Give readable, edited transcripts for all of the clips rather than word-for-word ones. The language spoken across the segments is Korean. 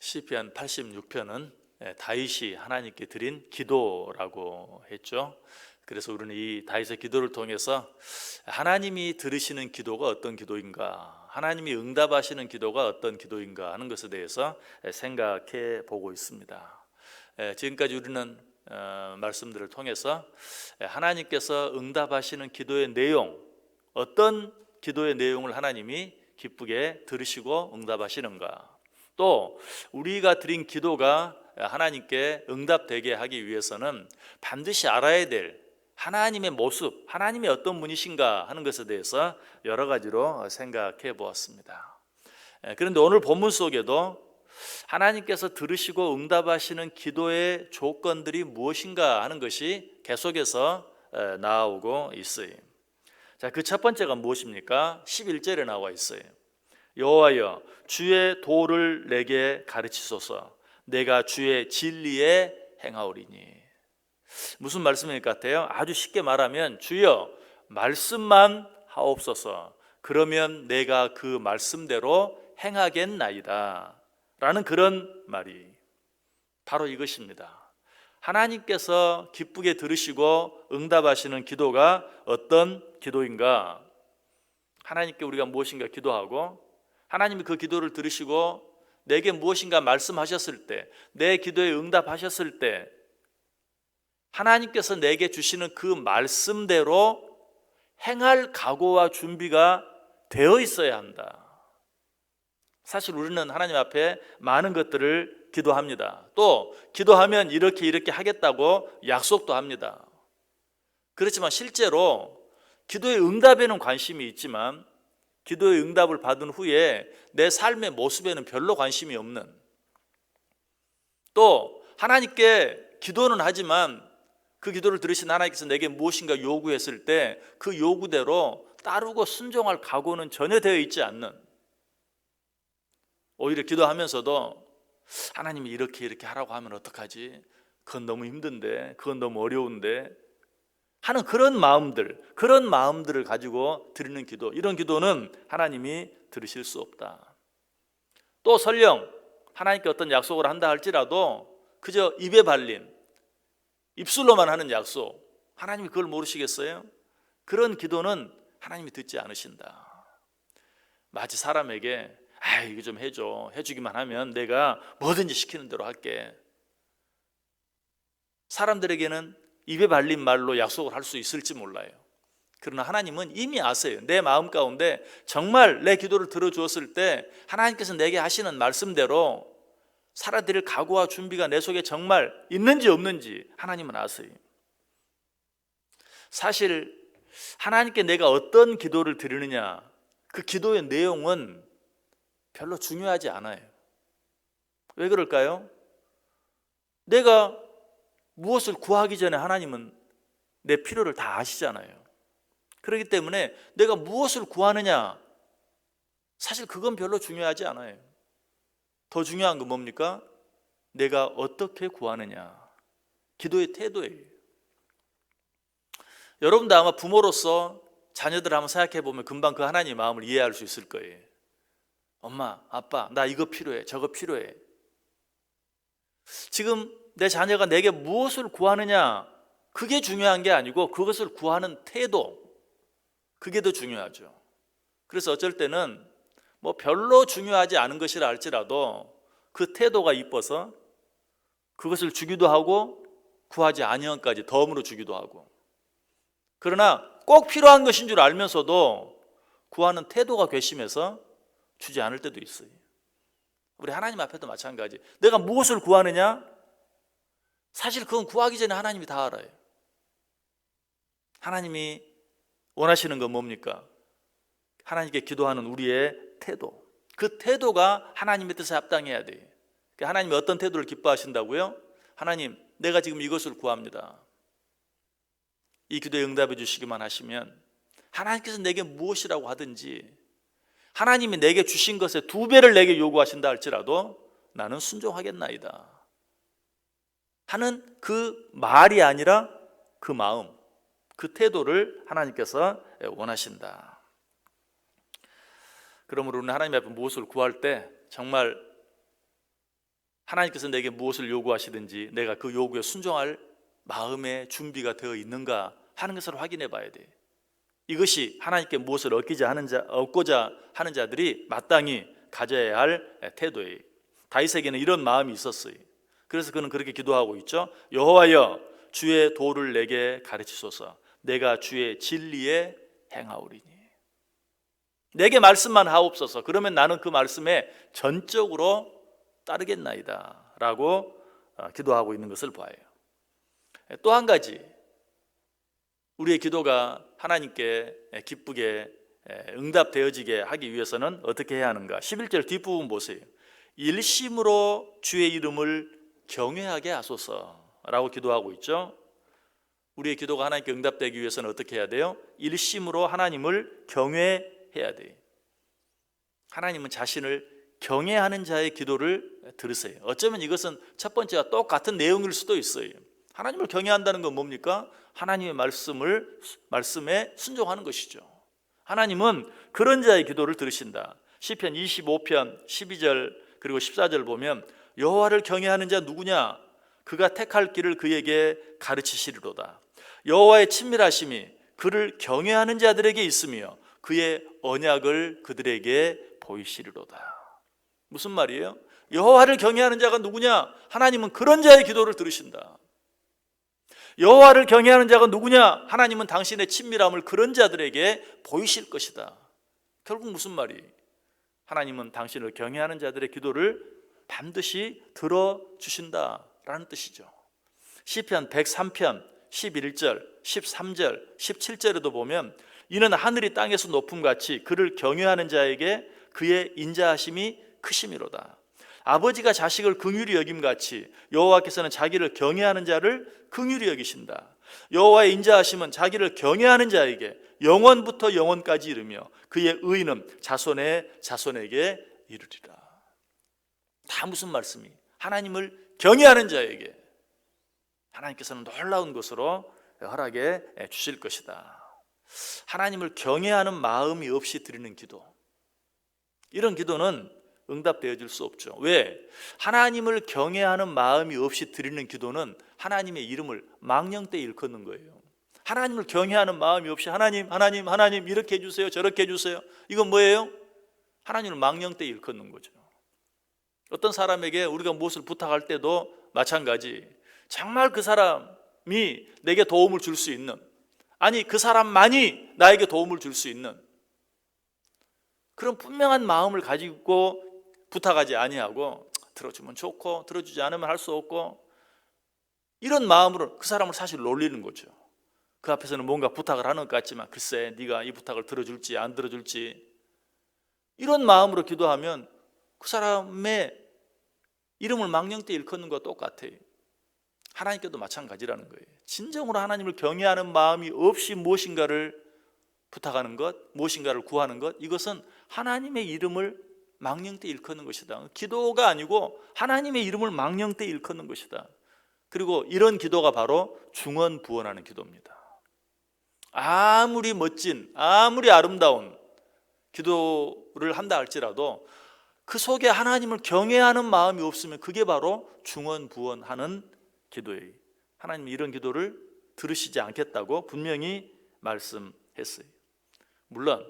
시편 86편은 다윗이 하나님께 드린 기도라고 했죠. 그래서 우리는 이 다윗의 기도를 통해서 하나님이 들으시는 기도가 어떤 기도인가, 하나님이 응답하시는 기도가 어떤 기도인가 하는 것에 대해서 생각해 보고 있습니다. 지금까지 우리는 말씀들을 통해서 하나님께서 응답하시는 기도의 내용, 어떤 기도의 내용을 하나님이 기쁘게 들으시고 응답하시는가, 또 우리가 드린 기도가 하나님께 응답되게 하기 위해서는 반드시 알아야 될 하나님의 모습, 하나님이 어떤 분이신가 하는 것에 대해서 여러 가지로 생각해 보았습니다. 그런데 오늘 본문 속에도 하나님께서 들으시고 응답하시는 기도의 조건들이 무엇인가 하는 것이 계속해서 나오고 있어요. 자, 그 첫 번째가 무엇입니까? 11절에 나와 있어요. 여호와여, 주의 도를 내게 가르치소서. 내가 주의 진리에 행하오리니. 무슨 말씀일 것 같아요? 아주 쉽게 말하면, 주여 말씀만 하옵소서. 그러면 내가 그 말씀대로 행하겠나이다 라는 그런 말이 바로 이것입니다. 하나님께서 기쁘게 들으시고 응답하시는 기도가 어떤 기도인가? 하나님께 우리가 무엇인가 기도하고 하나님이 그 기도를 들으시고 내게 무엇인가 말씀하셨을 때, 내 기도에 응답하셨을 때 하나님께서 내게 주시는 그 말씀대로 행할 각오와 준비가 되어 있어야 한다. 사실 우리는 하나님 앞에 많은 것들을 기도합니다. 또 기도하면 이렇게 하겠다고 약속도 합니다. 그렇지만 실제로 기도의 응답에는 관심이 있지만 기도의 응답을 받은 후에 내 삶의 모습에는 별로 관심이 없는, 또 하나님께 기도는 하지만 그 기도를 들으신 하나님께서 내게 무엇인가 요구했을 때 그 요구대로 따르고 순종할 각오는 전혀 되어 있지 않는, 오히려 기도하면서도 하나님이 이렇게 하라고 하면 어떡하지? 그건 너무 힘든데, 그건 너무 어려운데 하는 그런 마음들을 가지고 드리는 기도, 이런 기도는 하나님이 들으실 수 없다. 또 설령 하나님께 어떤 약속을 한다 할지라도 그저 입에 발린, 입술로만 하는 약속, 하나님이 그걸 모르시겠어요? 그런 기도는 하나님이 듣지 않으신다. 마치 사람에게 이거 좀 해줘, 해주기만 하면 내가 뭐든지 시키는 대로 할게. 사람들에게는 입에 발린 말로 약속을 할 수 있을지 몰라요. 그러나 하나님은 이미 아세요. 내 마음 가운데 정말 내 기도를 들어주었을 때 하나님께서 내게 하시는 말씀대로 살아드릴 각오와 준비가 내 속에 정말 있는지 없는지 하나님은 아세요. 사실 하나님께 내가 어떤 기도를 드리느냐, 그 기도의 내용은 별로 중요하지 않아요. 왜 그럴까요? 내가 무엇을 구하기 전에 하나님은 내 필요를 다 아시잖아요. 그렇기 때문에 내가 무엇을 구하느냐, 사실 그건 별로 중요하지 않아요. 더 중요한 건 뭡니까? 내가 어떻게 구하느냐, 기도의 태도예요. 여러분도 아마 부모로서 자녀들을 한번 생각해 보면 금방 그 하나님의 마음을 이해할 수 있을 거예요. 엄마, 아빠, 나 이거 필요해, 저거 필요해. 지금 내 자녀가 내게 무엇을 구하느냐, 그게 중요한 게 아니고 그것을 구하는 태도, 그게 더 중요하죠. 그래서 어쩔 때는 별로 중요하지 않은 것이라 할지라도 그 태도가 이뻐서 그것을 주기도 하고 구하지 아니한까지 덤으로 주기도 하고, 그러나 꼭 필요한 것인 줄 알면서도 구하는 태도가 괘씸해서 주지 않을 때도 있어요. 우리 하나님 앞에도 마찬가지. 내가 무엇을 구하느냐, 사실 그건 구하기 전에 하나님이 다 알아요. 하나님이 원하시는 건 뭡니까? 하나님께 기도하는 우리의 태도, 그 태도가 하나님의 뜻에 합당해야 돼요. 하나님이 어떤 태도를 기뻐하신다고요? 하나님, 내가 지금 이것을 구합니다. 이 기도에 응답해 주시기만 하시면 하나님께서 내게 무엇이라고 하든지, 하나님이 내게 주신 것의 2배를 내게 요구하신다 할지라도 나는 순종하겠나이다 하는 그 말이 아니라 그 마음, 그 태도를 하나님께서 원하신다. 그러므로 우리는 하나님 앞에 무엇을 구할 때 정말 하나님께서 내게 무엇을 요구하시든지 내가 그 요구에 순종할 마음의 준비가 되어 있는가 하는 것을 확인해 봐야 돼. 이것이 하나님께 무엇을 얻고자 하는 자들이 마땅히 가져야 할 태도예요. 다윗에게는 이런 마음이 있었어요. 그래서 그는 그렇게 기도하고 있죠. 여호와여, 주의 도를 내게 가르치소서. 내가 주의 진리에 행하오리니. 내게 말씀만 하옵소서. 그러면 나는 그 말씀에 전적으로 따르겠나이다 라고 기도하고 있는 것을 봐요. 또 한 가지, 우리의 기도가 하나님께 기쁘게 응답되어지게 하기 위해서는 어떻게 해야 하는가? 11절 뒷부분 보세요. 일심으로 주의 이름을 경외하게 하소서 라고 기도하고 있죠. 우리의 기도가 하나님께 응답되기 위해서는 어떻게 해야 돼요? 일심으로 하나님을 경외해야 돼요. 하나님은 자신을 경외하는 자의 기도를 들으세요. 어쩌면 이것은 첫 번째와 똑같은 내용일 수도 있어요. 하나님을 경외한다는 건 뭡니까? 하나님의 말씀에 순종하는 것이죠. 하나님은 그런 자의 기도를 들으신다. 시편 25편 12절 그리고 14절 보면 여호와를 경외하는 자 누구냐? 그가 택할 길을 그에게 가르치시리로다. 여호와의 친밀하심이 그를 경외하는 자들에게 있으며 그의 언약을 그들에게 보이시리로다. 무슨 말이에요? 여호와를 경외하는 자가 누구냐? 하나님은 그런 자의 기도를 들으신다. 여호와를 경외하는 자가 누구냐? 하나님은 당신의 친밀함을 그런 자들에게 보이실 것이다. 결국 무슨 말이? 하나님은 당신을 경외하는 자들의 기도를 반드시 들어주신다라는 뜻이죠. 시편 103편 11절, 13절, 17절에도 보면 이는 하늘이 땅에서 높음같이 그를 경외하는 자에게 그의 인자하심이 크심이로다. 아버지가 자식을 긍휼히 여김같이 여호와께서는 자기를 경외하는 자를 긍휼히 여기신다. 여호와의 인자하심은 자기를 경외하는 자에게 영원부터 영원까지 이르며 그의 의는 자손의 자손에게 이르리라. 다 무슨 말씀이? 하나님을 경외하는 자에게 하나님께서는 놀라운 것으로 허락해 주실 것이다. 하나님을 경외하는 마음이 없이 드리는 기도, 이런 기도는 응답되어질 수 없죠. 왜? 하나님을 경외하는 마음이 없이 드리는 기도는 하나님의 이름을 망령되이 일컫는 거예요. 하나님을 경외하는 마음이 없이 하나님 이렇게 해주세요, 저렇게 해주세요, 이건 뭐예요? 하나님을 망령되이 일컫는 거죠. 어떤 사람에게 우리가 무엇을 부탁할 때도 마찬가지, 정말 그 사람이 내게 도움을 줄 수 있는, 아니 그 사람만이 나에게 도움을 줄 수 있는 그런 분명한 마음을 가지고 부탁하지 아니하고 들어주면 좋고 들어주지 않으면 할 수 없고, 이런 마음으로 그 사람을 사실 놀리는 거죠. 그 앞에서는 뭔가 부탁을 하는 것 같지만 글쎄 네가 이 부탁을 들어줄지 안 들어줄지, 이런 마음으로 기도하면 그 사람의 이름을 망령되이 일컫는 것과 똑같아요. 하나님께도 마찬가지라는 거예요. 진정으로 하나님을 경외하는 마음이 없이 무엇인가를 부탁하는 것, 무엇인가를 구하는 것, 이것은 하나님의 이름을 망령되이 일컫는 것이다. 기도가 아니고 하나님의 이름을 망령되이 일컫는 것이다. 그리고 이런 기도가 바로 중언부언하는 기도입니다. 아무리 멋진, 아무리 아름다운 기도를 한다 할지라도 그 속에 하나님을 경외하는 마음이 없으면 그게 바로 중언부언하는 기도예요. 하나님이 이런 기도를 들으시지 않겠다고 분명히 말씀했어요. 물론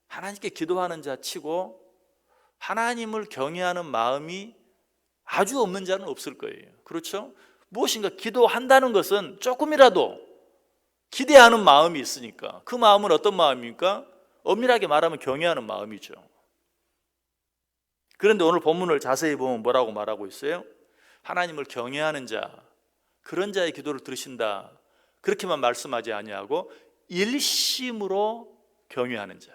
하나님께 기도하는 자 치고 하나님을 경외하는 마음이 아주 없는 자는 없을 거예요. 그렇죠? 무엇인가 기도한다는 것은 조금이라도 기대하는 마음이 있으니까, 그 마음은 어떤 마음입니까? 엄밀하게 말하면 경외하는 마음이죠. 그런데 오늘 본문을 자세히 보면 뭐라고 말하고 있어요? 하나님을 경외하는 자, 그런 자의 기도를 들으신다, 그렇게만 말씀하지 아니하고 일심으로 경외하는 자,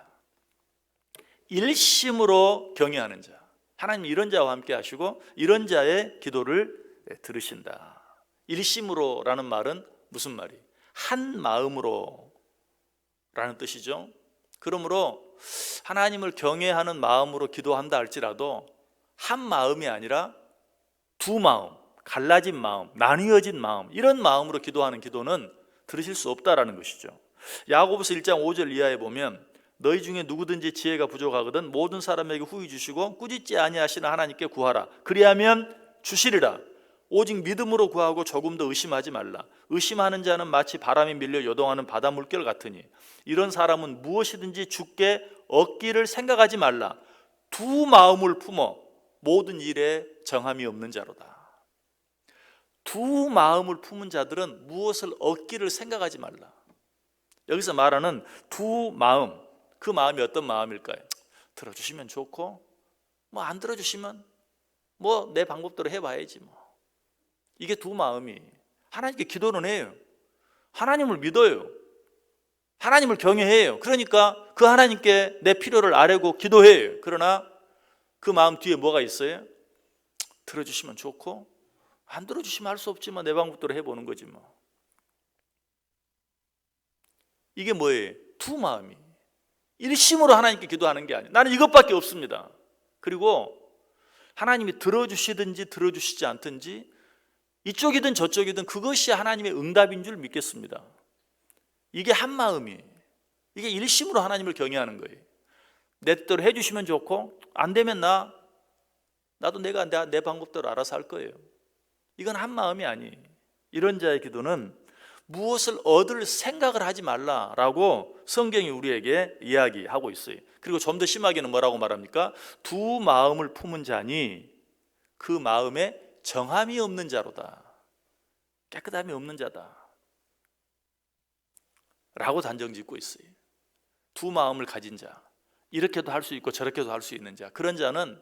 일심으로 경외하는 자, 하나님 이런 자와 함께 하시고 이런 자의 기도를 들으신다. 일심으로라는 말은 무슨 말이? 한 마음으로 라는 뜻이죠. 그러므로 하나님을 경외하는 마음으로 기도한다 할지라도 한 마음이 아니라 두 마음, 갈라진 마음, 나뉘어진 마음, 이런 마음으로 기도하는 기도는 들으실 수 없다라는 것이죠. 야고보서 1장 5절 이하에 보면 너희 중에 누구든지 지혜가 부족하거든 모든 사람에게 후히 주시고 꾸짖지 아니하시는 하나님께 구하라. 그리하면 주시리라. 오직 믿음으로 구하고 조금 더 의심하지 말라. 의심하는 자는 마치 바람이 밀려 요동하는 바다 물결 같으니 이런 사람은 무엇이든지 주께 얻기를 생각하지 말라. 두 마음을 품어 모든 일에 정함이 없는 자로다. 두 마음을 품은 자들은 무엇을 얻기를 생각하지 말라. 여기서 말하는 두 마음, 그 마음이 어떤 마음일까요? 들어주시면 좋고 뭐 안 들어주시면 뭐 내 방법대로 해봐야지 뭐. 이게 두 마음이. 하나님께 기도는 해요. 하나님을 믿어요. 하나님을 경외해요. 그러니까 그 하나님께 내 필요를 아뢰고 기도해요. 그러나 그 마음 뒤에 뭐가 있어요? 들어주시면 좋고 안 들어주시면 할 수 없지만 내 방법대로 해보는 거지 뭐. 이게 뭐예요? 두 마음이. 일심으로 하나님께 기도하는 게 아니에요. 나는 이것밖에 없습니다. 그리고 하나님이 들어주시든지 들어주시지 않든지 이쪽이든 저쪽이든 그것이 하나님의 응답인 줄 믿겠습니다. 이게 한 마음이에요. 이게 일심으로 하나님을 경외하는 거예요. 내 뜻대로 해주시면 좋고 안 되면 나도 내가 내 방법대로 알아서 할 거예요. 이건 한 마음이 아니에요. 이런 자의 기도는 무엇을 얻을 생각을 하지 말라라고 성경이 우리에게 이야기하고 있어요. 그리고 좀 더 심하게는 뭐라고 말합니까? 두 마음을 품은 자니 그 마음에 정함이 없는 자로다. 깨끗함이 없는 자다 라고 단정 짓고 있어요. 두 마음을 가진 자, 이렇게도 할 수 있고 저렇게도 할 수 있는 자, 그런 자는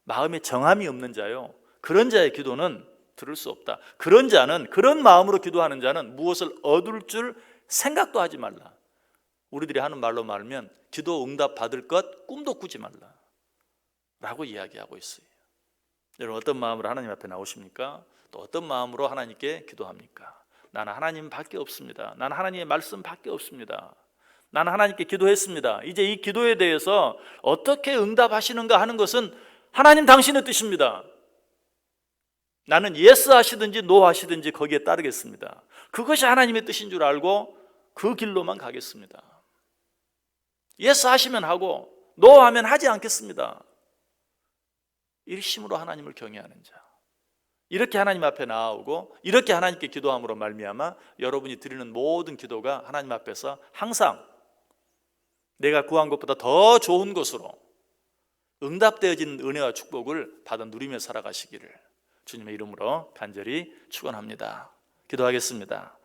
마음에 정함이 없는 자요, 그런 자의 기도는 들을 수 없다. 그런 자는, 그런 마음으로 기도하는 자는 무엇을 얻을 줄 생각도 하지 말라. 우리들이 하는 말로 말하면 기도 응답 받을 것 꿈도 꾸지 말라 라고 이야기하고 있어요. 여러분, 어떤 마음으로 하나님 앞에 나오십니까? 또 어떤 마음으로 하나님께 기도합니까? 나는 하나님 밖에 없습니다. 나는 하나님의 말씀 밖에 없습니다. 나는 하나님께 기도했습니다. 이제 이 기도에 대해서 어떻게 응답하시는가 하는 것은 하나님 당신의 뜻입니다. 나는 예스 하시든지 노 하시든지 거기에 따르겠습니다. 그것이 하나님의 뜻인 줄 알고 그 길로만 가겠습니다. 예스 하시면 하고 노 하면 하지 않겠습니다. 일심으로 하나님을 경외하는 자, 이렇게 하나님 앞에 나아오고 이렇게 하나님께 기도함으로 말미암아 여러분이 드리는 모든 기도가 하나님 앞에서 항상 내가 구한 것보다 더 좋은 것으로 응답되어진 은혜와 축복을 받아 누리며 살아가시기를 주님의 이름으로 간절히 축원합니다. 기도하겠습니다.